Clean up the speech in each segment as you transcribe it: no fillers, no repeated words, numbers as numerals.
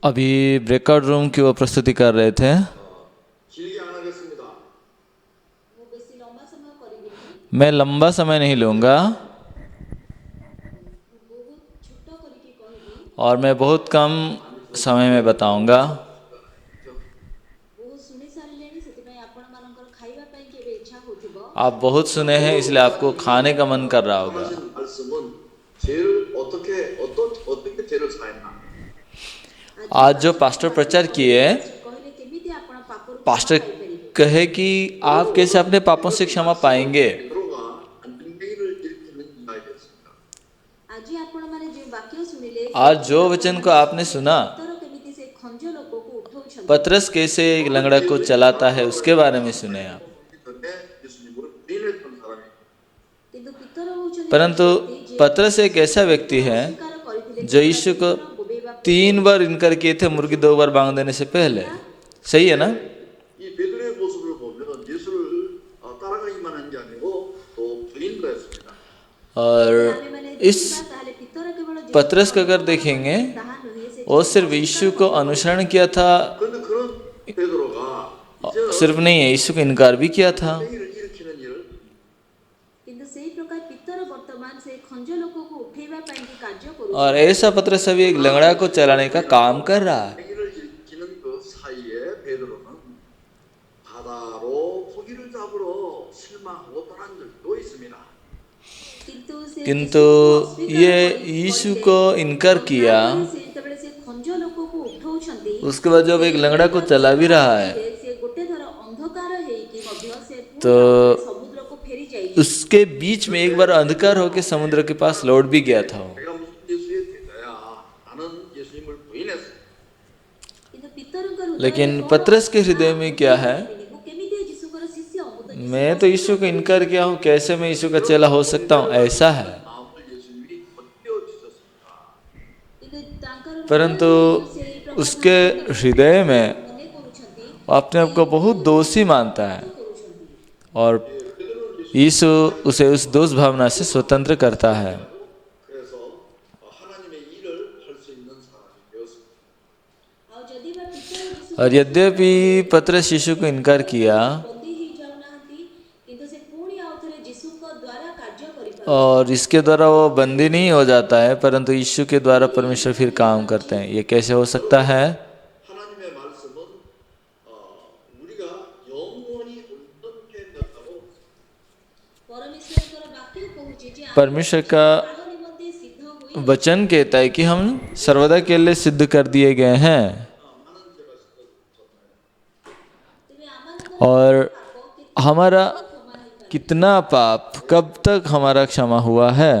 अभी breakout room की वो प्रस्तुति कर रहे थे। मैं लंबा समय नहीं लूँगा और मैं बहुत कम समय में बताऊँगा। आप बहुत सुने हैं इसलिए आपको खाने का मन कर रहा होगा। आज जो पास्टर प्रचार किए, पास्टर कहे कि आप कैसे अपने पापों से क्षमा पाएंगे। आज जो वचन को आपने सुना, पतरस कैसे एक लंगड़ा को चलाता है उसके बारे में सुने आप। परंतु पतरस एक ऐसा व्यक्ति है जो यीशु को 3 बार इनकार किए थे मुर्गी 2 बार बांग देने से पहले। सही है ना? और इस पतरस को अगर देखेंगे, वो सिर्फ यीशु को अनुसरण किया था, सिर्फ नहीं है, यीशु को इनकार भी किया था। और ऐसा पतरस अभी एक लंगड़ा को चलाने का काम कर रहा है। किंतु ये यीशु को इनकार किया, उसके बाद जब एक लंगड़ा को चला भी रहा है तो उसके बीच में एक बार अंधकार होकर समुद्र के पास लौट भी गया था। लेकिन पतरस के हृदय में क्या है? मैं तो यीशु को इनकार किया हूँ, कैसे मैं यीशु का चेला हो सकता हूँ, ऐसा है। परंतु उसके हृदय में अपने आप को बहुत दोषी मानता है और यीशु उसे उस दोष भावना से स्वतंत्र करता है। और यद्यपि पतरस यीशु को इनकार किया और इसके द्वारा वो बंदी नहीं हो जाता है, परंतु यीशु के द्वारा परमेश्वर फिर काम करते हैं। ये कैसे हो सकता है? परमेश्वर का वचन कहता है कि हम सर्वदा के लिए सिद्ध कर दिए गए हैं और हमारा कितना पाप कब तक हमारा क्षमा हुआ है।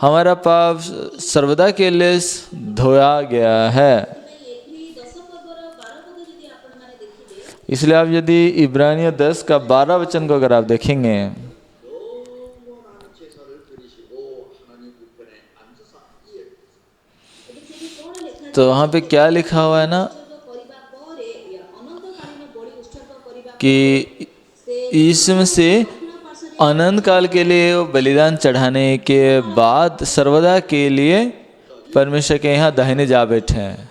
हमारा पाप सर्वदा के लिए धोया गया है। इसलिए आप यदि इब्रानियों 10 का 12 वचन को अगर आप देखेंगे तो वहाँ पे क्या लिखा हुआ है ना कि यीशु मसीह अनंत काल के लिए बलिदान चढ़ाने के बाद सर्वदा के लिए परमेश्वर के यहाँ दाहिने जा बैठे हैं।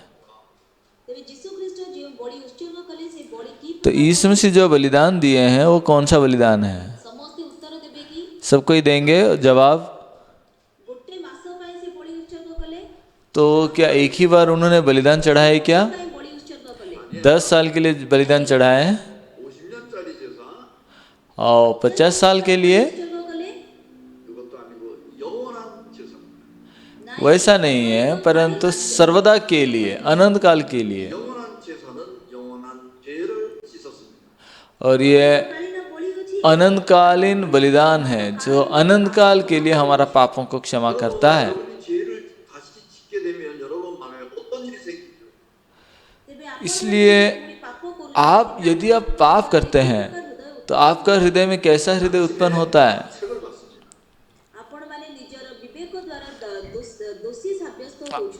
तो यीशु मसीह जो बलिदान दिए हैं वो कौन सा बलिदान है? सबको ही देंगे जवाब। तो क्या एक ही बार उन्होंने बलिदान चढ़ाया है क्या? 10 साल के लिए बलिदान चढ़ाए हैं और 50 साल के लिए? वैसा नहीं है, परंतु सर्वदा के लिए, अनंत काल के लिए। और ये अनंतकालीन बलिदान है जो अनंत काल के लिए हमारा पापों को क्षमा करता है। इसलिए आप यदि आप पाप करते हैं तो आपका हृदय में कैसा हृदय उत्पन्न होता है?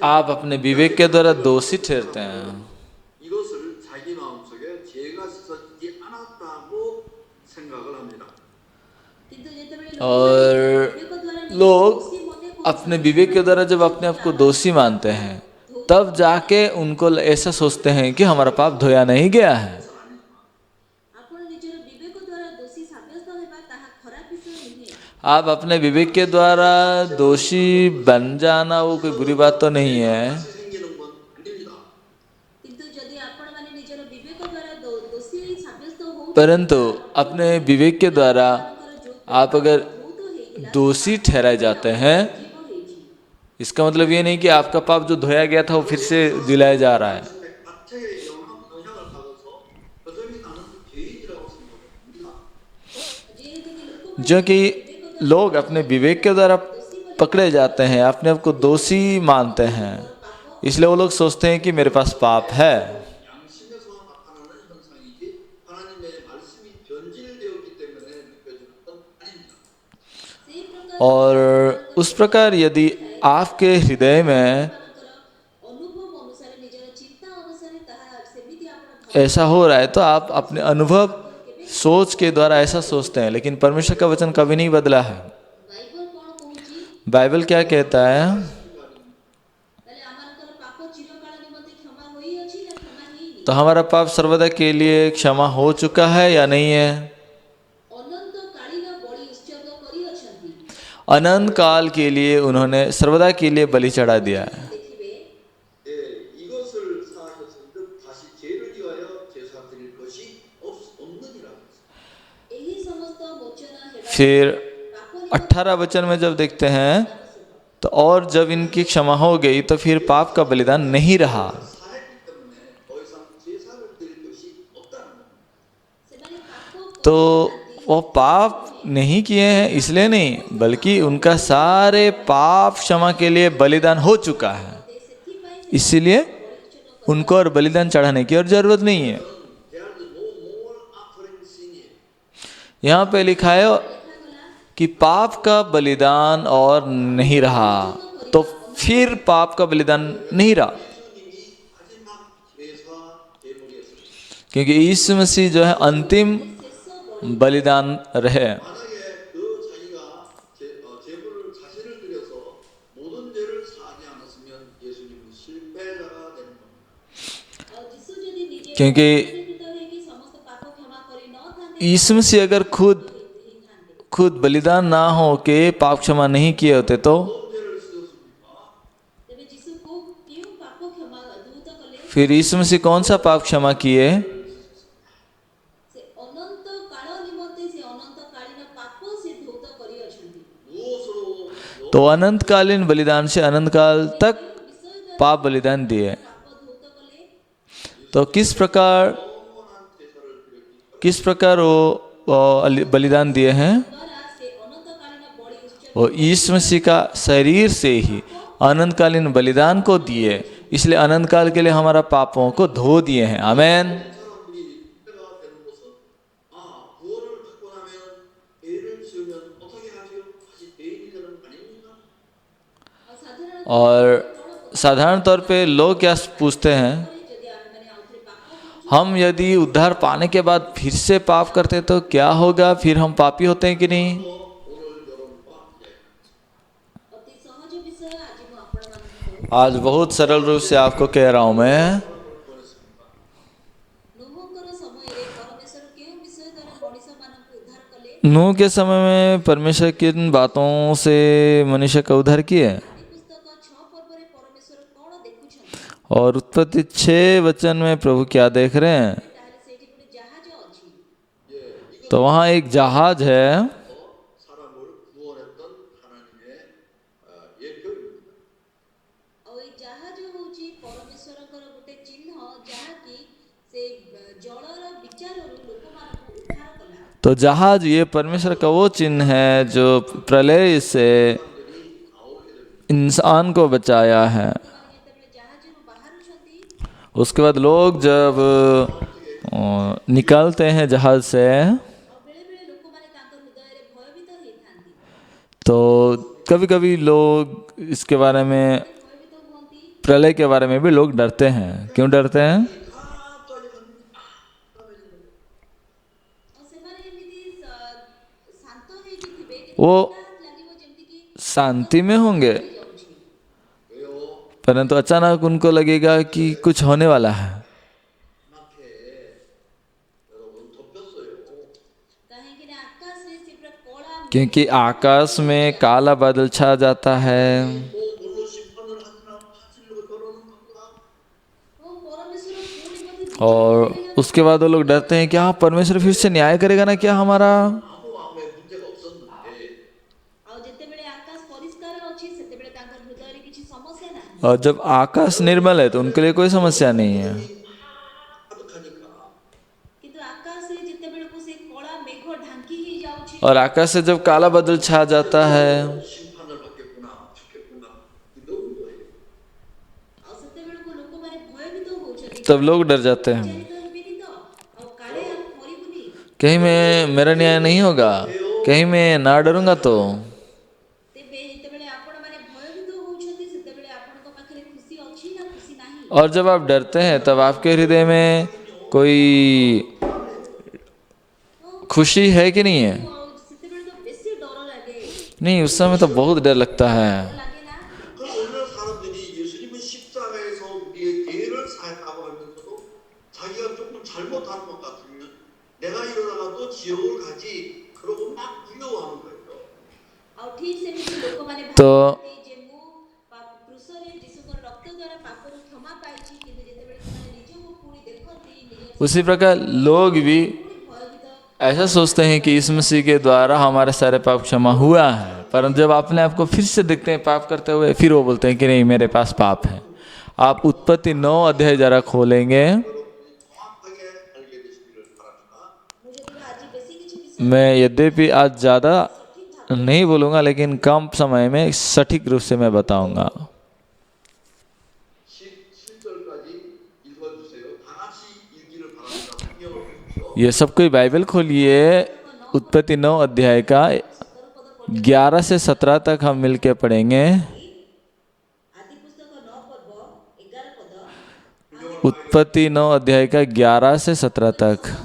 आप अपने विवेक के द्वारा दोषी ठहरते हैं। और लोग अपने विवेक के द्वारा जब अपने आप को दोषी मानते हैं, तब जाके उनको ऐसा सोचते हैं कि हमारा पाप धोया नहीं गया है। आप अपने विवेक के द्वारा दोषी बन जाना वो कोई बुरी बात तो नहीं है, परंतु अपने विवेक के द्वारा आप अगर दोषी ठहराए जाते हैं, इसका मतलब ये नहीं कि आपका पाप जो धोया गया था वो फिर से दिलाया जा रहा है। जो कि लोग अपने विवेक के द्वारा पकड़े जाते हैं, अपने आप को दोषी मानते हैं, इसलिए वो लोग सोचते हैं कि मेरे पास पाप है। और उस प्रकार यदि आपके हृदय में ऐसा हो रहा है तो आप अपने अनुभव सोच के द्वारा ऐसा सोचते हैं, लेकिन परमेश्वर का वचन कभी नहीं बदला है। बाइबल क्या कहता है? तो हमारा पाप सर्वदा के लिए क्षमा हो चुका है या नहीं है? अनंत काल के लिए उन्होंने सर्वदा के लिए बलि चढ़ा दिया है। फिर 18 वचन में जब देखते हैं तो और जब इनकी क्षमा हो गई तो फिर पाप का बलिदान नहीं रहा। तो वो पाप नहीं किए हैं इसलिए नहीं, बल्कि उनका सारे पाप क्षमा के लिए बलिदान हो चुका है, इसीलिए उनको और बलिदान चढ़ाने की और जरूरत नहीं है। यहाँ पे लिखा है कि पाप का बलिदान और नहीं रहा, तो फिर पाप का बलिदान नहीं रहा, क्योंकि यीशु मसीह जो है अंतिम बलिदान रहे। क्योंकि यीशु मसीह अगर खुद बलिदान ना हो के पाप क्षमा नहीं किए होते तो फिर यीशु मसीह कौन सा पाप क्षमा किए? तो अनंतकालीन बलिदान से अनंत काल तक पाप बलिदान दिए। तो किस प्रकार वो बलिदान दिए हैं? वो यीशु मसीह का शरीर से ही अनंतकालीन बलिदान को दिए, इसलिए अनंत काल के लिए हमारा पापों को धो दिए हैं। आमेन। और साधारण तौर पे लोग क्या पूछते हैं, हम यदि उद्धार पाने के बाद फिर से पाप करते तो क्या होगा, फिर हम पापी होते हैं कि नहीं? आज बहुत सरल रूप से आपको कह रहा हूं मैं, नूह के समय में परमेश्वर किन बातों से मनुष्य का उद्धार किए? और उत्पत्ति 6 वचन में प्रभु क्या देख रहे हैं? तो वहाँ एक जहाज है, तो जहाज ये परमेश्वर का वो चिन्ह है जो प्रलय से इंसान को बचाया है। उसके बाद लोग जब निकलते हैं जहाज से तो कभी कभी लोग इसके बारे में, प्रलय के बारे में भी लोग डरते हैं। क्यों डरते हैं? वो शांति में होंगे, परंतु अचानक उनको लगेगा कि कुछ होने वाला है, क्योंकि आकाश में काला बादल छा जाता है। और उसके बाद वो लोग डरते हैं कि हाँ परमेश्वर फिर से न्याय करेगा ना क्या हमारा। और जब आकाश निर्मल है तो उनके लिए कोई समस्या नहीं है। और आकाश से जब काला बादल छा जाता है तब लोग डर जाते हैं, कहीं मैं मेरा न्याय नहीं होगा, कहीं मैं ना डरूंगा तो। और जब आप डरते हैं तब आपके हृदय में कोई खुशी है कि नहीं है? नहीं, उस समय तो बहुत डर लगता है। तो उसी प्रकार लोग भी ऐसा सोचते हैं कि यीशु मसीह के द्वारा हमारे सारे पाप क्षमा हुआ है, परंतु जब अपने आप को फिर से देखते हैं पाप करते हुए, फिर वो बोलते हैं कि नहीं मेरे पास पाप है। आप उत्पत्ति 9 अध्याय जरा खोलेंगे। मैं यद्यपि आज ज़्यादा नहीं बोलूँगा, लेकिन कम समय में सटीक रूप से मैं बताऊँगा। ये सब कोई बाइबल खोलिए, उत्पत्ति 9 अध्याय का 11 से 17 तक हम मिलके पढ़ेंगे। उत्पत्ति 9 अध्याय का 11 से 17 तक।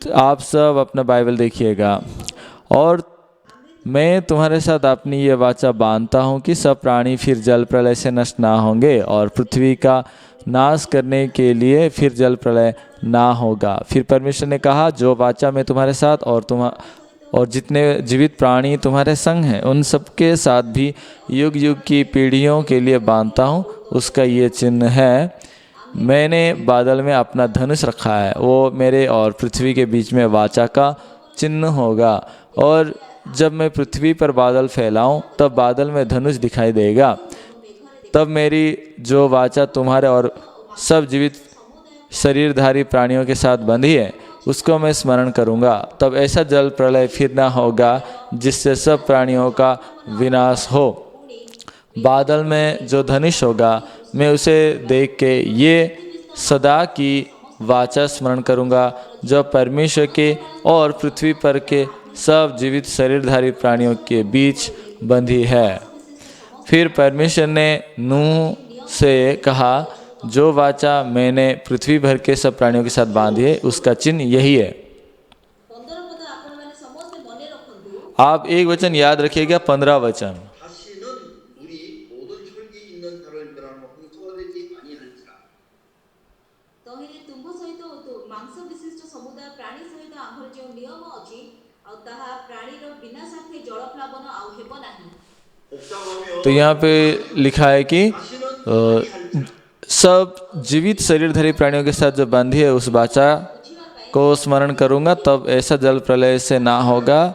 तो आप सब अपना बाइबल देखिएगा। और मैं तुम्हारे साथ अपनी ये वाचा बांधता हूँ कि सब प्राणी फिर जल प्रलय से नष्ट ना होंगे, और पृथ्वी का नाश करने के लिए फिर जल प्रलय ना होगा। फिर परमेश्वर ने कहा, जो वाचा मैं तुम्हारे साथ और जितने जीवित प्राणी तुम्हारे संग हैं उन सबके साथ भी युग युग की पीढ़ियों के लिए बांधता हूँ, उसका ये चिन्ह है, मैंने बादल में अपना धनुष रखा है, वो मेरे और पृथ्वी के बीच में वाचा का चिन्ह होगा। और जब मैं पृथ्वी पर बादल फैलाऊं तब बादल में धनुष दिखाई देगा। तब मेरी जो वाचा तुम्हारे और सब जीवित शरीरधारी प्राणियों के साथ बंधी है उसको मैं स्मरण करूंगा। तब ऐसा जल प्रलय फिर ना होगा जिससे सब प्राणियों का विनाश हो। बादल में जो धनुष होगा मैं उसे देख के ये सदा की वाचा स्मरण करूंगा जो परमेश्वर के और पृथ्वी पर के सब जीवित शरीरधारी प्राणियों के बीच बंधी है। फिर परमेश्वर ने नूह से कहा, जो वाचा मैंने पृथ्वी भर के सब प्राणियों के साथ बांधी है उसका चिन्ह यही है। आप एक वचन याद रखिएगा, 15 वचन। तो यहाँ पे लिखा है कि सब जीवित शरीरधारी प्राणियों के साथ जो बंधी है उस वाचा को स्मरण करूंगा, तब ऐसा जल प्रलय से ना होगा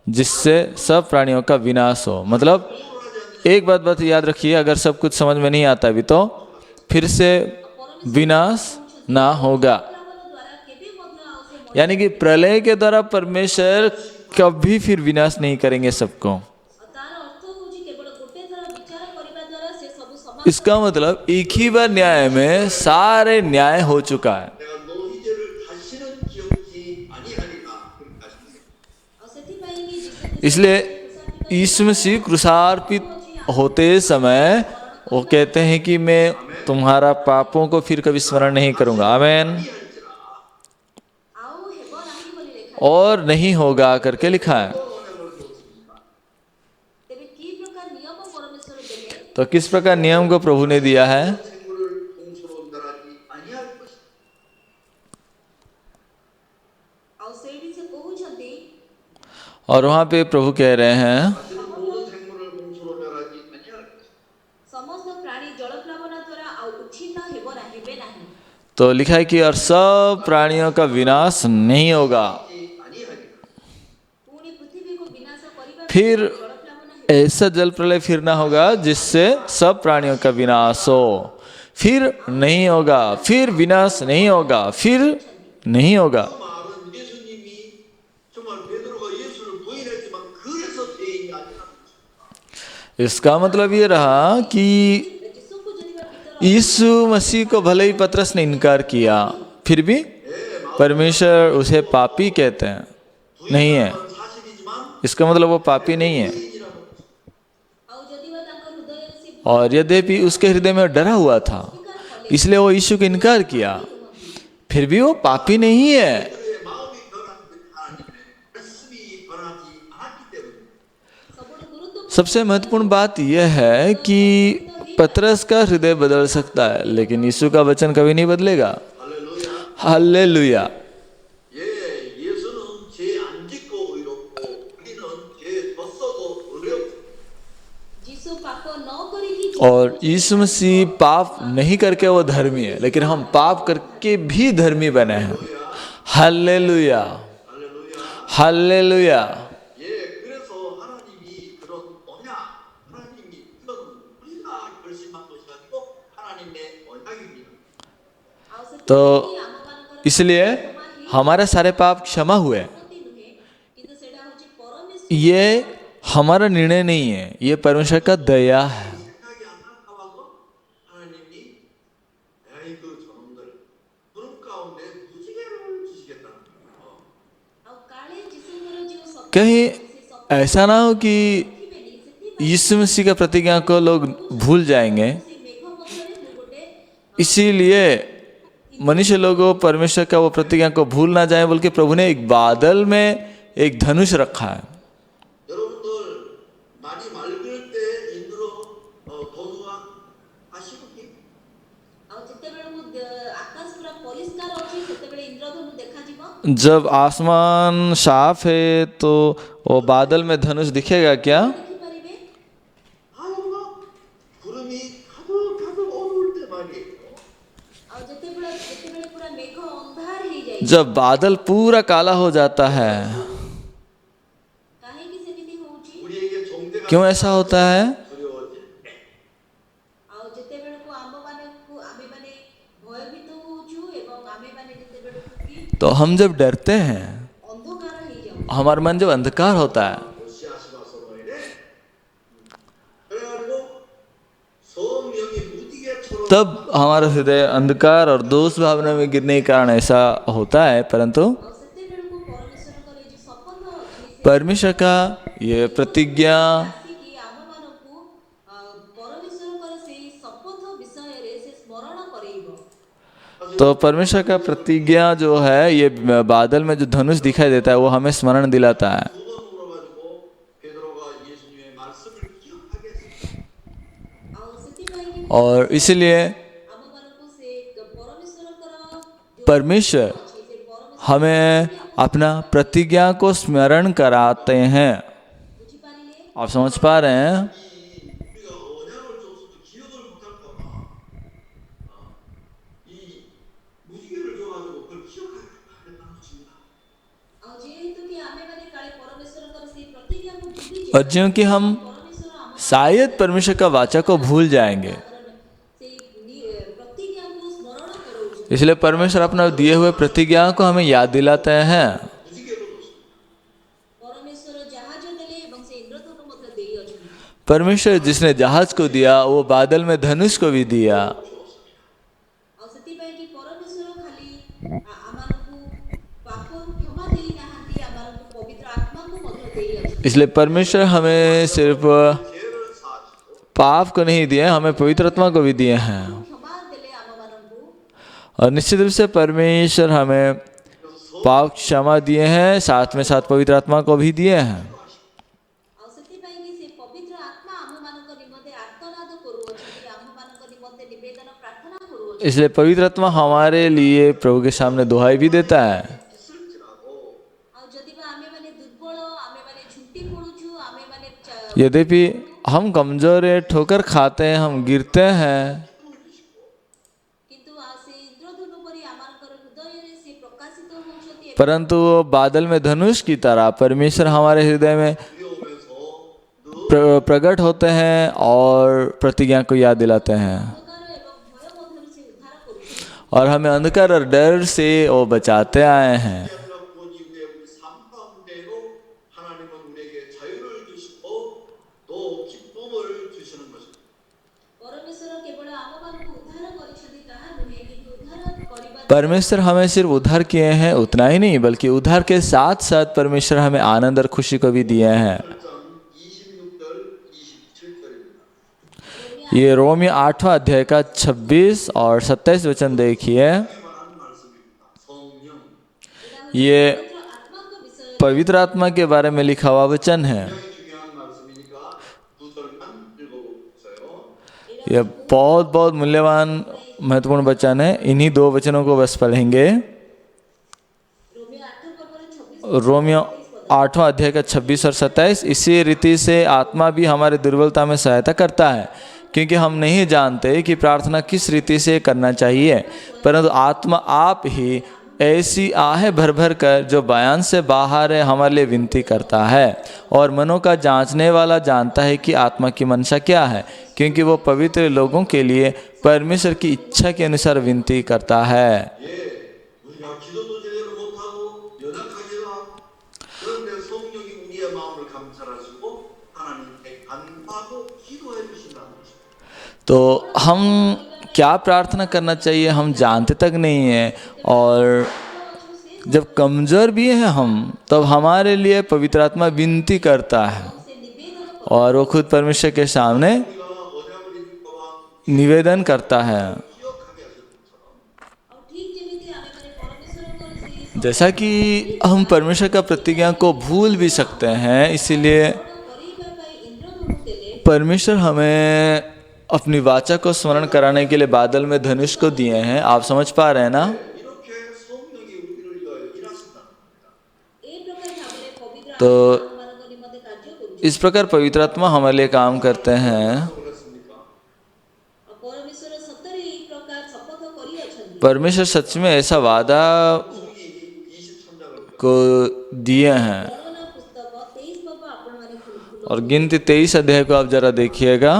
जिससे सब प्राणियों का विनाश हो। मतलब एक बात याद रखिए, अगर सब कुछ समझ में नहीं आता भी तो फिर से विनाश ना होगा। यानी कि प्रलय के द्वारा परमेश्वर कभी फिर विनाश नहीं करेंगे सबको। इसका मतलब एक ही बार न्याय में सारे न्याय हो चुका है। इसलिए यीशु मसीह क्रूसार्पित होते समय वो कहते हैं कि मैं तुम्हारा पापों को फिर कभी स्मरण नहीं करूंगा। आमीन। और नहीं होगा करके लिखा है। तो किस प्रकार नियम को प्रभु ने दिया है? 생물을 동수로 멸하지 아니할 것이다. ଆଉ ସେଇଠି ସେ କହୁଛନ୍ତି और वहाँ पे प्रभु कह रहे हैं 사실은 모든 생물을 동수로 멸하지 아니할 것이다. ସମସ୍ତ ପ୍ରାଣୀ ଜଳପ୍ଲାବନ ଦ୍ୱାରା ଆଉ ଉଚ୍ଛିନ୍ନ ହେବେ ନାହିଁ। तो लिखा है कि और सब प्राणियों का विनाश नहीं होगा। 아니하리라. ପୁଣି ପୃଥିବୀକୁ ବିନାଶ କରିବା फिर ଜଳପ୍ଲାବନ ହେବ। ऐसा जल प्रलय फिर ना होगा जिससे सब प्राणियों का विनाश हो। फिर नहीं होगा, फिर विनाश नहीं होगा, फिर नहीं होगा। 그 말은 예수님이 정말 베드로가 예수를 부인했지만 그래서 죄인이 아니라는 것입니다. इसका मतलब ये रहा कि ଯୀଶୁଙ୍କୁ ଯଦି ବା ପିତର यीशु मसीह को भले ही पतरस ने इनकार किया, फिर भी परमेश्वर उसे पापी कहते हैं, नहीं है। 사실이지만 इसका मतलब वो पापी नहीं है। 죄인이라는 것입니다. ଆଉ ଯଦି ବା ତାଙ୍କ ହୃଦୟରେ ସେ और यद्यपि उसके हृदय में डरा हुआ था, इसलिए वो यीशु को इनकार किया, फिर भी वो पापी नहीं है। 그의 마음이 변한 그 하나님의 말씀이 변하지 않았기 때문에 ସବୁଠୁ ଗୁରୁତ୍ୱପୂର୍ଣ୍ଣ सबसे महत्वपूर्ण बात यह है कि पतरस का हृदय बदल सकता है, लेकिन यीशु का वचन कभी नहीं बदलेगा। 할렐루야. हालेलुया। 예, 예수는 죄 안 짓고 의롭고 우리는 죄 졌어도 어렵고 ଯୀଶୁ ପାପ ନ କରିକି और यीशु मसीह पाप नहीं करके वो धर्मी है, लेकिन हम पाप करके भी धर्मी बने हैं। हालेलुया, 할렐루야. हालेलुया। 예, 그래서 하나님이 그런 언약, 하나님이 그런 우리가 결심한 것이 아니고 하나님의 언약입니다. ଆଉ ସେଥିପାଇଁ तो ଆମମାନଙ୍କର इसलिए हमारे सारे पाप क्षमा हुए। ଉନ୍ନତି ନୁହେଁ କିନ୍ତୁ ସେଇଟା ହଉଛି ପରମେଶ୍ୱର ये हमारा निर्णय नहीं है, ये परमेश्वर का दया है। 생각이 안 나타와서 하나님이 에이 그 저놈들 구름 가운데 무지개를 주시겠다는 거예요. ଆଉ କାଳେ ଯୀଶୁଙ୍କର ଯେଉଁ ଶବ୍ଦ कहीं ସେ ଶବ୍ଦ ऐसा ना हो कि ଦେଖିବେନି ସେଥିପାଇଁ यीशु मसीह का प्रतिज्ञा को लोग भूल जाएंगे, ସେ ମେଘ ମଧ୍ୟରେ ମୁଁ ଗୋଟେ इसीलिए मनुष्य लोगों परमेश्वर का वो प्रतिज्ञा को भूल ना जाए, बल्कि प्रभु ने एक बादल में एक धनुष रखा है। 여러분들 많이 맑을 때 인도로 더누아 아시겠니? ଆଉ ଯେତେବେଳକୁ ଆକାଶ ପୁରା ପରିଷ୍କାର ଅଛି ସେତେବେଳେ ଇନ୍ଦ୍ରଧନୁ ଦେଖାଯିବ। जब आसमान साफ है तो वो बादल में धनुष दिखेगा क्या? ଦେଖିପାରିବେ 아유가 구름이 가득가득 어두울 때 말이에요. ଆଉ ଯେତେବେଳେ ପୁରା ମେଘ ଅନ୍ଧାର ହେଇଯାଏ जब बादल पूरा काला हो जाता है। କାହିଁକି ସେମିତି ହଉଛି? 우리에게 종대가 क्यों ऐसा होता है? 두려워질 때 ଆଉ ଯେତେବେଳକୁ ଆମେମାନେ ଭୟଭୀତ ହଉଛୁ ଏବଂ ଆମେମାନେ ଯେତେବେଳକୁ କି तो हम जब डरते हैं, ଅନ୍ଧକାର ହେଇଯାଉ हमारा मन जब अंधकार होता है, 시아시바서로이네. 그래가지고 소명이 무지개처럼 तब हमारा हृदय अंधकार और दोष भावना में गिरने के कारण ऐसा होता है। परंतु ଆଉ ସେତେବେଳକୁ ପରମେଶ୍ୱରଙ୍କର ଏ ଯେଉଁ ଶପଥ ଅଛି ସେ परमेश्वर का ये प्रतिज्ञा ଆସିକି ଆମମାନଙ୍କୁ ପରମେଶ୍ୱରଙ୍କର ସେଇ ଶପଥ ବିଷୟରେ ସେ ସ୍ମରଣ କରେଇବ। तो परमेश्वर का प्रतिज्ञा जो है, ये बादल में जो धनुष दिखाई देता है, वो हमें स्मरण दिलाता है। 두 번 물어가지고 베드로가 예수님의 말씀을 기억하게 했습니다. ଆଉ ସେଥିପାଇଁ କି और इसलिए ଆମମାନଙ୍କୁ ସେ ପରମେଶ୍ୱରଙ୍କର ଯେଉଁ परमेश्वर ଅଛି ସେ ପରମେଶ୍ୱର हमें अपना प्रतिज्ञा को स्मरण कराते हैं। ବୁଝିପାରିଲେ? आप समझ पा रहे हैं? 우리가 언약을 줬어도 기억을 못할까봐 이 무지개를 줘가지고 그걸 기억하겠다는 것입니다. ଆଉ ଯେହେତୁ କି ଆମେମାନେ କାଳେ ପରମେଶ୍ୱରଙ୍କର ସେଇ ପ୍ରତିଜ୍ଞାକୁ ଭୁଲିଯିବା और क्योंकि हम ପରମେଶ୍ୱର ଆମ शायद परमेश्वर का वाचा को भूल जाएंगे, ସେଇ ପ୍ରତିଜ୍ଞାକୁ ସ୍ମରଣ କରାଉଛି। इसलिए परमेश्वर अपना दिए हुए प्रतिज्ञा को हमें याद दिलाते हैं। 무지개로 줬습니다. ପରମେଶ୍ୱର ଜାହାଜ ଦେଲେ ଏବଂ ସେ ଇନ୍ଦ୍ରଧନୁ ମଧ୍ୟ ଦେଇଅଛନ୍ତି। परमेश्वर जिसने जहाज को दिया, वो बादल में धनुष को भी दिया। ଆଉ ସେଥିପାଇଁ କି ପରମେଶ୍ୱର ଖାଲି ଆମମାନଙ୍କୁ ପାପରୁ କ୍ଷମା ଦେଇନାହାନ୍ତି, ଆମମାନଙ୍କୁ ପବିତ୍ର ଆତ୍ମାକୁ ମଧ୍ୟ ଦେଇଅଛନ୍ତି। इसलिए परमेश्वर हमें सिर्फ 죄를 사하시고 पाप को नहीं दिए, हमें पवित्र आत्मा को भी दिए हैं। କ୍ଷମା ଦେଲେ ଆମମାନଙ୍କୁ और निश्चित रूप से परमेश्वर हमें पाप क्षमा दिए हैं, साथ में साथ पवित्र आत्मा को भी दिए हैं। ଆଉ ସେଥିପାଇଁ କି ସେ ପବିତ୍ର ଆତ୍ମା ଆମମାନଙ୍କ ନିମନ୍ତେ ଆର୍ତ୍ତନାଦ इसलिए पवित्र आत्मा हमारे लिए प्रभु के सामने दुहाई भी देता है। 했을지라도 ଯଦି ବା ଆମେମାନେ ଦୁର୍ବଳ, ଆମେମାନେ ଝୁଣ୍ଟି ପଡ଼ୁଛୁ, ଆମେମାନେ यद्यपि हम कमजोर है, ठोकर खाते हैं, हम गिरते हैं, 힘을 주시고 କିନ୍ତୁ ସେ ଇନ୍ଦ୍ରଧନୁ ପରି ଆମଙ୍କର ହୃଦୟରେ ସେ ପ୍ରକାଶିତ ହେଉଛନ୍ତି ଏବଂ परंतु वो बादल में धनुष की तरह परमेश्वर हमारे हृदय में 두려움에서 늘 प्रकट होते हैं और प्रतिज्ञा को याद दिलाते हैं, ଅନ୍ଧକାର ଏବଂ ଭୟ ମଧ୍ୟରୁ ସେ ଉଦ୍ଧାର କରୁଛନ୍ତି। और हमें अंधकार और डर से वो बचाते आए हैं। 아니라 구원 이후에 우리 삶 가운데로 하나님은 우리에게 자유를 주시고 또 기쁨을 주시는 것입니다. ପରମେଶ୍ୱର କେବଳ ଆମମାନଙ୍କୁ ଉଦ୍ଧାର କରିଛନ୍ତି ତାହା ନୁହେଁ, କିନ୍ତୁ ଉଦ୍ଧାର କରିବା परमेश्वर हमें सिर्फ उद्धार किए हैं उतना ही नहीं, बल्कि उद्धार के साथ साथ परमेश्वर हमें आनंद और खुशी को भी दिए हैं। 26절 27절입니다. ये रोमियो 8वां अध्याय का 26 और 27 वचन देखिए। 말하는 말씀입니다. 성령 ये आत्माଙ୍କ विषय पवित्र आत्मा के बारे में लिखा हुआ वचन है। 굉장히 중요한 말씀이니까 9절만 읽어보세요. ये बहुत बहुत मूल्यवान महत्वपूर्ण वचन है। इन्हीं दो वचनों को बस पढ़ेंगे। रोमियो 8वां अध्याय का 26 और 27। इसी रीति से आत्मा भी हमारी दुर्बलता में सहायता करता है, क्योंकि हम नहीं जानते कि प्रार्थना किस रीति से करना चाहिए, परंतु आत्मा आप ही ऐसी आहें भर भर कर जो बयान से बाहर है हमारे लिए विनती करता है। और मनों का जांचने वाला जानता है कि आत्मा की मंशा क्या है, क्योंकि वो पवित्र लोगों के लिए परमेश्वर की इच्छा के अनुसार विनती करता है। 예, 우리가 기도도 제대로 못하고 연약하기도 하고 그런데 성령이 우리의 마음을 감찰하시고 하나님께 간구하고 기도해 주신다는 것입니다. तो हम क्या प्रार्थना करना चाहिए हम जानते तक नहीं है, और जब कमज़ोर भी हैं हम तब हमारे लिए पवित्र आत्मा विनती करता है, और वो खुद परमेश्वर के सामने 우리가 언약을 잊은 거와 निवेदन करता है। 기억하게 하실 것처럼 ଆଉ ଠିକ୍ ଯେମିତି ଆମେମାନେ ପରମେଶ୍ୱରଙ୍କର ସେହି जैसा कि हम परमेश्वर का प्रतिज्ञा को भूल भी सकते हैं, इसीलिए କରିବା ପାଇଁ ଇନ୍ଦ୍ରଧନୁ ଦେଲେ परमेश्वर हमें अपनी वाचा को स्मरण कराने के लिए बादल में धनुष को दिए हैं। आप समझ पा रहे हैं ना? 이렇게 성령이 우리를 위하여 일하신다는 겁니다. ଏ ପ୍ରକାର ଭାବରେ ପବିତ୍ର तो ଆତ୍ମାମାନଙ୍କ ନିମନ୍ତେ କାର୍ଯ୍ୟ କରୁଛି। इस प्रकार पवित्र आत्मा हमारे लिए काम करते हैं। 그렇습니까? ଆଉ ପରମେଶ୍ୱର ସତରେ ଏହି ପ୍ରକାର ଶପଥ କରିଅଛନ୍ତି। परमेश्वर सच में ऐसा वादा 성이 23장을 को दिए हैं। ବର୍ଣ୍ଣନା ପୁସ୍ତକ 23 ପର୍ବ ଆପଣମାନେ ଖୋଲନ୍ତୁ। और गिनती 23 अध्याय को आप जरा देखिएगा।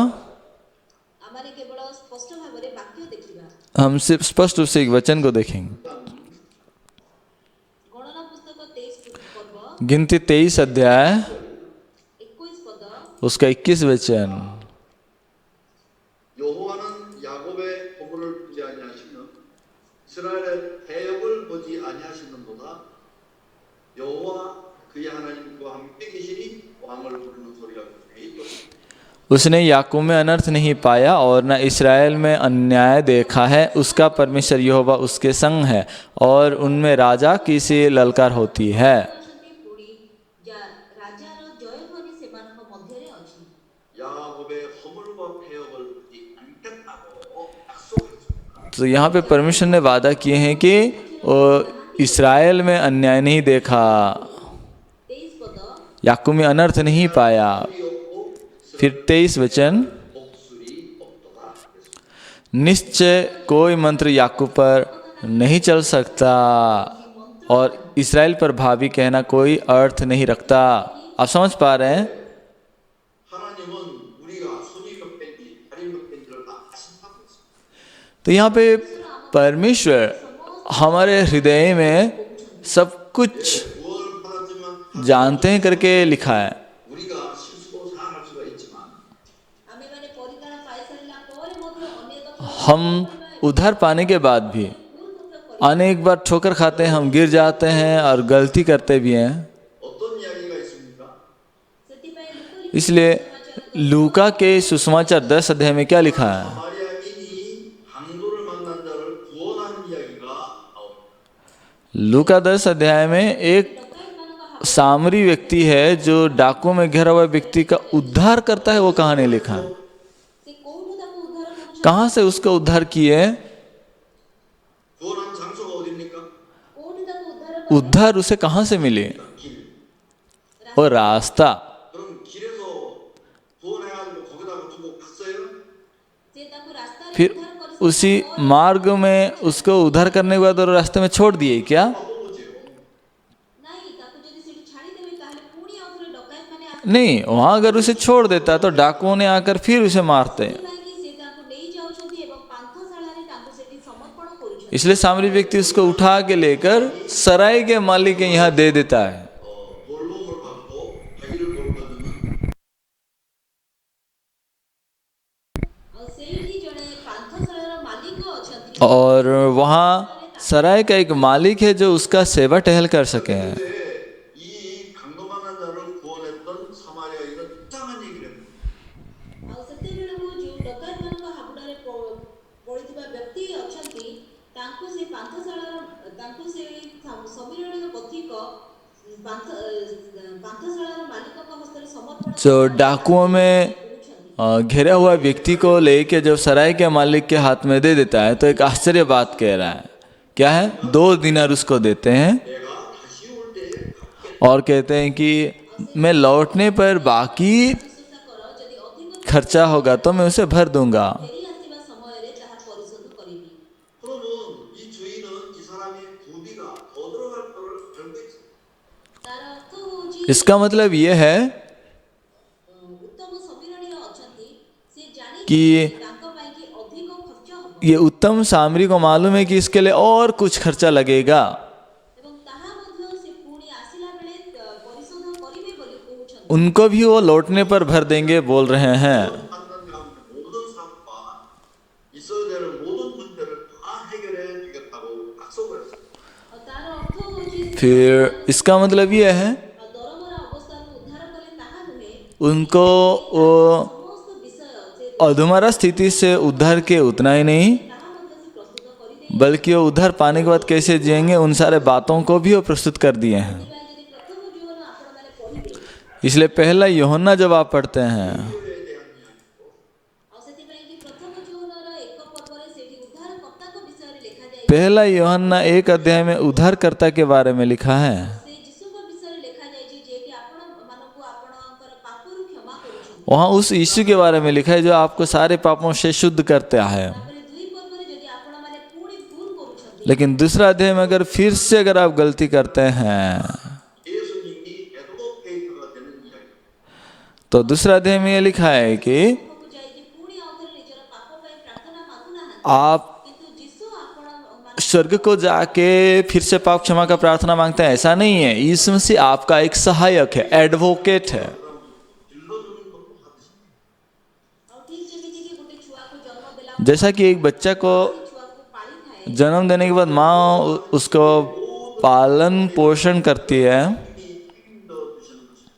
ଆମମାନେ କେବଳ ସ୍ପଷ୍ଟ ଭାବରେ ବାକ୍ୟ ଦେଖିବା। हम सिर्फ स्पष्ट रूप से एक वचन को देखेंगे। ଗଣନା ପୁସ୍ତକ 23 ପର୍ବ गिनती 23 अध्याय 21 ପଦ उसका 21 वचन। 여호와는 야곱의 허물을 보지 아니하시며 이스라엘의 패역을 보지 아니하시는도다. 여호와 그의 하나님과 함께 계시니 왕을 부르는 소리가 그에게 있도다. उसने याकूब में अनर्थ नहीं पाया और न इसराइल में अन्याय देखा है। उसका परमेश्वर यहोवा उसके संग है और उनमें राजा की सी ललकार होती है। ଅଛନ୍ତି ପୁଣି ରାଜାର ଜୟଧ୍ୱନି ସେମାନଙ୍କ ମଧ୍ୟରେ ଅଛି। 야곱의 허물과 패역을 보지 않겠다고 약속했습니다. तो यहाँ पे परमेश्वर ने वादा किए हैं कि वो इसराइल में अन्याय नहीं देखा, 23 ପଦ याकूब में अनर्थ नहीं पाया। फिर 23 वचन, 복술이 없도다. निश्चय कोई मंत्र याकूब पर नहीं चल सकता और इसराइल पर भावी कहना कोई अर्थ नहीं रखता। आप समझ पा रहे हैं? 하나님은 우리가 손이 몇 갠지 다리 몇 갠지를 다 아신다고 했습니다. तो यहाँ पे परमेश्वर हमारे हृदय में सब कुछ 구원을 받았지만 जानते हैं करके लिखा है। 우리가 실수도 잘할 수가 있지만 ଆମେମାନେ ପରିତାଣ ପାଇସାରିଲା ପରେ ମଧ୍ୟ ଅନେକ हम उधार पाने के बाद भी अनेक बार ठोकर खाते हैं, हम गिर जाते हैं और गलती करते भी हैं। 어떤 이야기가 있습니까? ସେଥିପାଇଁ ଲୋକ इसलिए लूका के सुसमाचार 10 अध्याय में क्या लिखा है? 마리아인이 강도를 만난 자를 구원하는 이야기가 나옵니다. लूका 10 अध्याय में एक सामरी व्यक्ति है जो डाकू में घिरा हुआ व्यक्ति का उद्धार करता है। वो कहानी लिखा है। ସେ କୋଉଠୁ ତାକୁ ଉଦ୍ଧାର କରୁଛନ୍ତି? कहाँ से उसका उद्धार किए? उद्धार उसे कहाँ से मिले? 길. वो रास्ता। 그럼 길에서 구원해가지고 거기다가 두고 갔어요? ସେ ତାକୁ ରାସ୍ତାରେ फिर ଉଦ୍ଧାର କରି उसी मार्ग में उसको उद्धार करने के बाद और रास्ते में छोड़ दिए क्या? 바꿔보지요. ନାଇଁ ତାକୁ ଯଦି ସେଠି ଛାଡ଼ିଦେବେ ତାହେଲେ ପୁଣି ଆଉ ଥରେ ଡକାୟତ ମାନେ ଆସିବେ। नहीं, वहां अगर उसे छोड़ देता तो डाकुओं ने आकर फिर उसे मारते। ସେଥିପାଇଁକି ସେ ତାଙ୍କୁ ନେଇଯାଉଛନ୍ତି ଏବଂ ପାନ୍ଥଶାଳାରେ ତାଙ୍କୁ ସେଠି ସମର୍ପଣ କରୁଛନ୍ତି। इसलिए सामरी व्यक्ति उसको उठा के लेकर सराय के मालिक के यहाँ दे देता है। 놀림을 받고 자기를 돌보는 ଆଉ ସେଇଠି ଜଣେ ପାନ୍ଥଶାଳାର ମାଲିକ ଅଛନ୍ତି। और वहाँ सराय का एक मालिक है जो उसका सेवा टहल कर सके। 근데 이 강도만한 자를 구원했던 사마리아인은 이상한 얘기를 합니다. ଆଉ ସେତେବେଳକୁ ଯେଉଁ ଡକାୟତମାନଙ୍କ ହାବୁଡ଼ରେ ପଡ଼ିଥିବା ବ୍ୟକ୍ତି ଅଛନ୍ତି ତାଙ୍କୁ ସେ ସେଇ ସମ୍ମିଳନୀର ପଥିକ ପାନ୍ଥଶାଳାର ମାଲିକଙ୍କ ହସ୍ତରେ ସମର୍ପଣ जो डाकुओं में घिरा हुआ व्यक्ति को लेके जब सराय के मालिक के हाथ में दे देता है तो एक आश्चर्य बात कह रहा है। क्या है? 2 दिनार उसको देते हैं 내가 다시 올 때 갚겠다. और कहते हैं कि मैं लौटने पर बाकी ବିଶ୍ୱାସ କର ଯଦି ଅଧିକ खर्चा होगा तो मैं उसे भर दूंगा। ଫେରି ଆସିବା ସମୟରେ ତାହା ପରିଶୋଧ କରିବି। 그러면 이 주인은 이 사람의 부비가 더 들어갈 거를 알고 있어요. ତାର ଅର୍ଥ ହେଉଛି इसका मतलब ये है ଉତ୍ତମ ସମ୍ମିଳନୀର ଅଛନ୍ତି ସେ कि ଜାଣିଛନ୍ତି ତାଙ୍କ ପାଇଁକି ଅଧିକ ଖର୍ଚ୍ଚ ହେବ ये उत्तम सामरी को मालूम है कि इसके लिए और कुछ खर्चा लगेगा, ଏବଂ ତାହା ମଧ୍ୟ ସେ ପୁଣି ଆସିଲା ବେଳେ ପରିଶୋଧ କରିବେ ବୋଲି କହୁଛନ୍ତି। उनको भी वो लौटने पर भर देंगे बोल रहे हैं। 하는 가운데 모든 사업과 있어야 되는 모든 문제를 다 해결해 주겠다고 약속을 했어요. ଆଉ ତାର ଅର୍ଥ ହେଉଛି फिर इसका मतलब ये है ଦରମରା ଅବସ୍ଥାରୁ ଉଦ୍ଧାର କଲେ ତାହା ନୁହେଁ, उनको वो ସମସ୍ତ ବିଷୟ ସେ अधमरा स्थिति से उद्धार के उतना ही नहीं ତାହା ମଧ୍ୟ ସେ ପ୍ରସ୍ତୁତ କରିଦେଇ बल्कि वो उद्धार पाने के बाद कैसे जिएंगे उन सारे बातों को भी वो प्रस्तुत कर दिए हैं। ସେଥିପାଇଁ ଯଦି ପ୍ରଥମ ଜୀବନ ଆପଣମାନେ ପଢ଼ିବେ इसलिए पहला यूहन्ना जब आप पढ़ते हैं ଆଉ ସେଥିପାଇଁ କି ପ୍ରଥମ ଜୀବନର ଏକ ପର୍ବରେ ସେଠି ଉଦ୍ଧାରକର୍ତ୍ତାଙ୍କ ବିଷୟରେ ଲେଖାଯାଇଛି। पहला यूहन्ना 1 अध्याय में उद्धारकर्ता के बारे में लिखा है। ସେ ଯୀଶୁଙ୍କ ବିଷୟରେ ଲେଖାଯାଇଛି ଯିଏକି ଆପଣମାନଙ୍କୁ ଆପଣଙ୍କର ପାପରୁ କ୍ଷମା କରୁଛନ୍ତି। वहाँ उस यीशु के बारे में लिखा है जो आपको सारे पापों से शुद्ध करता है। ତାପରେ 2 ପର୍ବରେ ଯଦି ଆପଣମାନେ ପୁଣି ଭୁଲ କରୁଛନ୍ତି लेकिन दूसरा अध्याय में अगर फिर से अगर आप गलती करते हैं 예수님이 에드보케이터가 되는 이야기. तो दूसरा अध्याय में ये लिखा है कि ପାପକୁ ଯାଇକି ପୁଣି ଆଉଥରେ ନିଜର ପାପ ପାଇଁ ପ୍ରାର୍ଥନା ମାଗୁନାହାନ୍ତି, आप କିନ୍ତୁ ଯୀଶୁ ଆପଣ स्वर्ग को जाके फिर से पाप क्षमा का प्रार्थना मांगते हैं, ऐसा नहीं है। यीशु मसीह आपका एक सहायक है, एडवोकेट है। 길러주는 것도 같이. ଆଉ ଠିକ ଯେମିତିକି ଗୋଟେ ଛୁଆକୁ ଜନ୍ମ ଦେଲା जैसा कि एक बच्चा को ଛୁଆକୁ ପାଳିଥାଏ जन्म देने के बाद माँ उसको पालन पोषण करती है, 책임져 주시는 것입니다.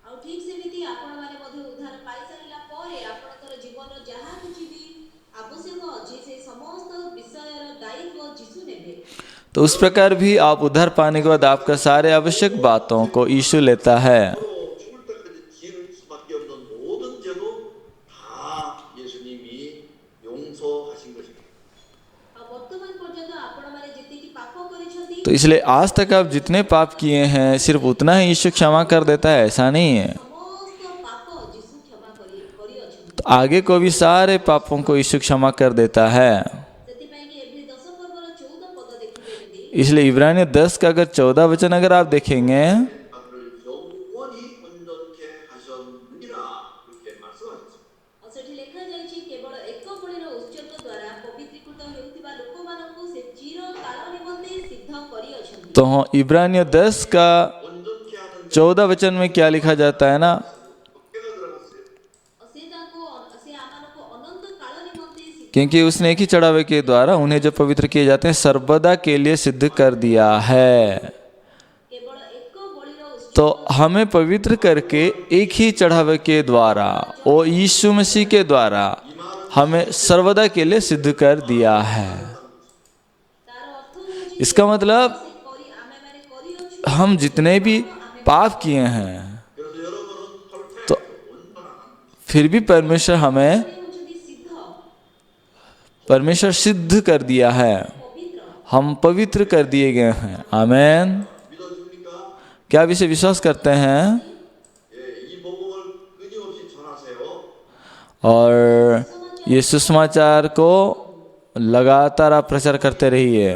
ଆଉ ଠିକ ସେମିତି ଆପଣମାନେ ମଧ୍ୟ ଉଦ୍ଧାର ପାଇସାରିଲା ପରେ ଆପଣଙ୍କର ଜୀବନର ଯାହା କିଛି ବି ଆବଶ୍ୟକ ଅଛି ସେ ସମସ୍ତ ବିଷୟର ଦାୟିତ୍ୱ ଯୀଶୁ ନେବେ। तो उस प्रकार भी आप उद्धार पाने के बाद आपका सारे आवश्यक बातों को यीशु लेता है। 또 죽을 때까지 지을 수밖에 없는 모든 죄도 다 예수님이 용서하신 것입니다. ଆଉ ବର୍ତ୍ତମାନ ପର୍ଯ୍ୟନ୍ତ ଆପଣମାନେ ଯେତିକି ପାପ କରିଛନ୍ତି तो इसलिए आज तक आप जितने पाप किए हैं सिर्फ उतना ही यीशु क्षमा कर देता है, ऐसा नहीं है। ସମସ୍ତ ପାପ ଯୀଶୁ କ୍ଷମା କରିଅଛନ୍ତି। तो आगे को भी सारे पापों को यीशु क्षमा कर देता है। ସେଥିପାଇଁ କି ଏବେ 10 ପର୍ବର 14 ପଦ ଦେଖିବେ ଯଦି इसलिए इब्रानियों 10 का अगर 14 वचन अगर आप देखेंगे 다들 영원히 온전케 하셨느니라 이렇게 말씀하셨습니다. ଆଉ ସେଠି ଲେଖାଯାଇଛି କେବଳ ଏକ ବଳିର ଉତ୍ସର୍ଗ ଦ୍ୱାରା ପବିତ୍ରୀକୃତ ହେଉଥିବା ଲୋକମାନଙ୍କୁ ସେ ଚିରକାଳ ନିମନ୍ତେ ସିଦ୍ଧ କରିଅଛନ୍ତି। तो इब्रानियों 10 का 온전케 하는 14 वचन में क्या लिखा जाता है ना, 어깨가 들어갔어요. ଆଉ ସେ ଆମମାନଙ୍କୁ ଅନନ୍ତ କାଳ ନିମନ୍ତେ ସିଦ୍ଧ क्योंकि उसने एक ही चढ़ावे के द्वारा उन्हें जो पवित्र किए जाते हैं सर्वदा के लिए सिद्ध कर दिया है। କେବଳ ଏକ ବଳିର ଉତ୍ସର୍ଗ तो हमें पवित्र करके एक ही चढ़ावे के द्वारा वो यीशु मसीह के द्वारा हमें सर्वदा के लिए सिद्ध कर दिया है। ତାର ଅର୍ଥ ହେଉଛି इसका मतलब ଆମେମାନେ କରିଅଛୁ हम जितने भी पाप किए हैं 그래서 여러분은 털퇴 तो 온전한 फिर भी परमेश्वर ହେଉଛନ୍ତି ସିଦ୍ଧ सिद्ध कर दिया है। ପବିତ୍ର। हम पवित्र कर दिए गए हैं। आमेन। 믿어집니까? क्या आप इसे विश्वास करते हैं? 예, 이 복음을 끊임없이 전하세요. और ये सुसमाचार को लगातार आप प्रचार करते रहिए।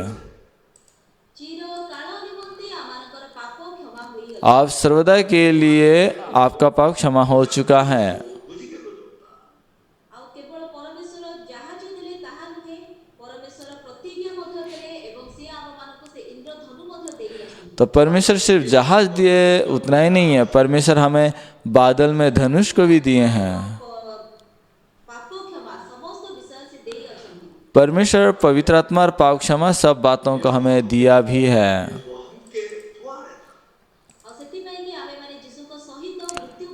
ଚିରକାଳ ନିମନ୍ତେ ଆମମାନଙ୍କର ପାପ କ୍ଷମା ହୋଇଅଛି। आप सर्वदा के लिए आपका पाप क्षमा हो चुका है। 무지개로 줬다. ଆଉ କେବଳ ପରମେଶ୍ୱର ଯାହା ଯୋଉ ଦେଲେ ତାହା ନୁହେଁ, ପରମେଶ୍ୱର ପ୍ରତିଜ୍ଞା ମଧ୍ୟ ଦେଲେ ଏବଂ ସେ ଆମମାନଙ୍କୁ ସେ ଇନ୍ଦ୍ରଧନୁ ମଧ୍ୟ ଦେଇଅଛନ୍ତି। तो परमेश्वर सिर्फ जहाज दिए उतना ही नहीं है, परमेश्वर हमें बादल में धनुष को भी दिए हैं। ପାପ କ୍ଷମା ସମସ୍ତ ବିଷୟ ସେ ଦେଇଅଛନ୍ତି। परमेश्वर पवित्र आत्मा और पाप क्षमा सब बातों को हमें दिया भी है। 그와 함께 부활했다. ଆଉ ସେଥିପାଇଁ କି ଆମେମାନେ ଯୀଶୁଙ୍କ ସହିତ ମୃତ୍ୟୁ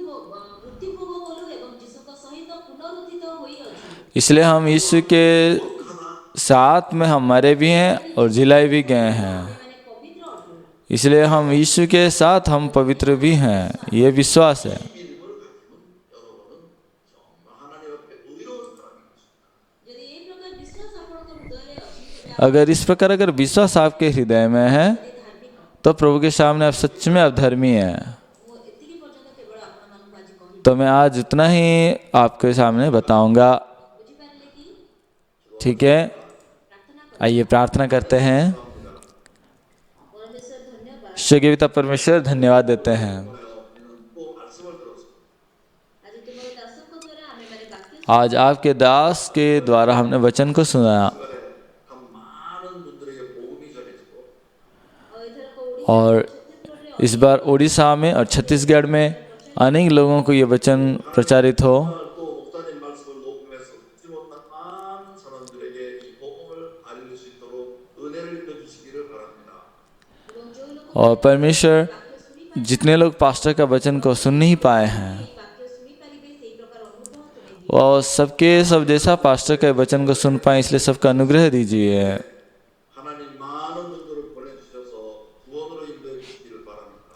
ଭୋଗ କଲୁ ଏବଂ ଯୀଶୁଙ୍କ ସହିତ ପୁନରୁତ୍ଥିତ ହୋଇଅଛୁ। इसलिए हम यीशु के साथ में हम मरे भी हैं और जिलाए भी गए हैं। ଆମେମାନେ ପବିତ୍ର ଅଟୁ। इसलिए हम यीशु के साथ हम पवित्र भी हैं, ये विश्वास है। 이 믿음을 가지면 여러분은 정말 하나님 앞에 의로운 사람이 되십니다. ଯଦି ଏହି ପ୍ରକାର ବିଶ୍ୱାସ ଆପଣଙ୍କ ହୃଦୟରେ ଅଛି, ତେବେ अगर इस प्रकार अगर विश्वास आपके हृदय में है ଆପଣ धार्मिक। तो प्रभु के सामने आप सच में आप धर्मी हैं। ମୁଁ ଏତିକି ପର୍ଯ୍ୟନ୍ତ କେବଳ ଆପଣମାନଙ୍କୁ ଆଜି କହିବି। तो मैं आज उतना ही आपके सामने बताऊंगा। ବୁଝିପାରିଲେ କି? ठीक है, ପ୍ରାର୍ଥନା କର। आइए प्रार्थना करते हैं। ପରମେଶ୍ୱର ଧନ୍ୟବାଦ। स्वगीता परमेश्वर धन्यवाद देते हैं। 우리는 또 말씀을 들었습니다. ଆଜି ତୁମର ଦାସଙ୍କ ଦ୍ୱାରା ଆମେମାନେ ବାକ୍ୟ आज आपके दास के द्वारा हमने वचन को सुना 시간에 참 많은 분들에게 복음이 전해지고 ଆଉ ଏଥରକ ଓଡ଼ିଶା और ଛତିଶଗଡ଼ରେ इस बार उड़ीसा में और छत्तीसगढ़ में अनेक लोगों को ये वचन प्रचारित हो। 또 목사님 말씀을 녹음해서 듣지 못한 많은 사람들에게 이 복음을 알릴 수 있도록 은혜를 입혀주시기를 바랍니다. ଏବଂ ଯେଉଁ ଲୋକ और परमेश्वर ବାକ୍ୟ ଶୁଣିପାରିବେ जितने लोग पास्टर का वचन को सुन नहीं पाए हैं ଏହି ବାକ୍ୟ ଶୁଣିପାରିବେ ସେଇ ପ୍ରକାର ଅନୁଗ୍ରହ ତୁମେ ଦିଅ। और सबके सब जैसा पास्टर के वचन को सुन पाए, इसलिए सबका अनुग्रह दीजिए। 하나님 많은 분들을 보내주셔서 구원으로 인도해 주시기를 바랍니다.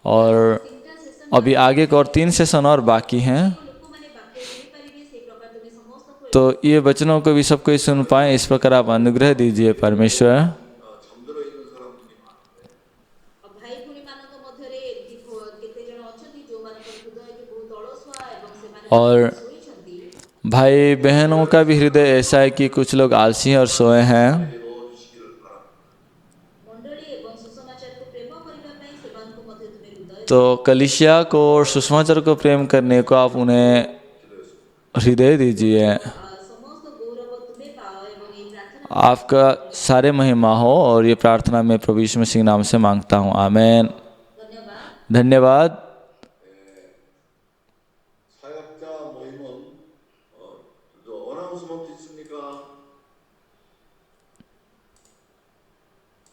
और ତିନିଟା ସେସନ अभी आगे के और 3 सेशन और बाकी हैं, ଲୋକମାନେ ବାକ୍ୟ ଶୁଣିପାରିବେ ସେଇ ପ୍ରକାର ତୁମେ ସମସ୍ତଙ୍କୁ तो ये वचनों को भी सब कोई सुन पाए, इस प्रकार आप अनुग्रह दीजिए परमेश्वर। 잠들어 있는 사람들이 많아요. ଭାଇ ଭଉଣୀମାନଙ୍କ ମଧ୍ୟରେ ଏମିତି କେତେ ଜଣ ଅଛନ୍ତି ଯେଉଁମାନଙ୍କ ହୃଦୟ କି ବହୁତ ଅଳସୁଆ ଏବଂ ସେମାନେ और ଶୋଇଛନ୍ତି। भाई बहनों का भी हृदय ऐसा है कि कुछ लोग आलसी हैं और सोए हैं। 넣어주시기를 바랍니다. ମଣ୍ଡଳୀ ଏବଂ ସୁସମାଚାରକୁ ପ୍ରେମ କରିବା ପାଇଁ ସେମାନଙ୍କୁ ମଧ୍ୟ ତୁମେ ହୃଦୟ तो कलिसिया को और सुसमाचार को प्रेम करने को आप उन्हें हृदय दीजिए। ସମସ୍ତ ଗୌରବ ତୁମେ ପାଅ ଏବଂ ଏହି ପ୍ରାର୍ଥନା आपका सारे महिमा हो, और ये प्रार्थना मैं प्रभु यीशु मसीह के नाम से मांगता हूँ। आमेन। ଧନ୍ୟବାଦ। धन्यवाद।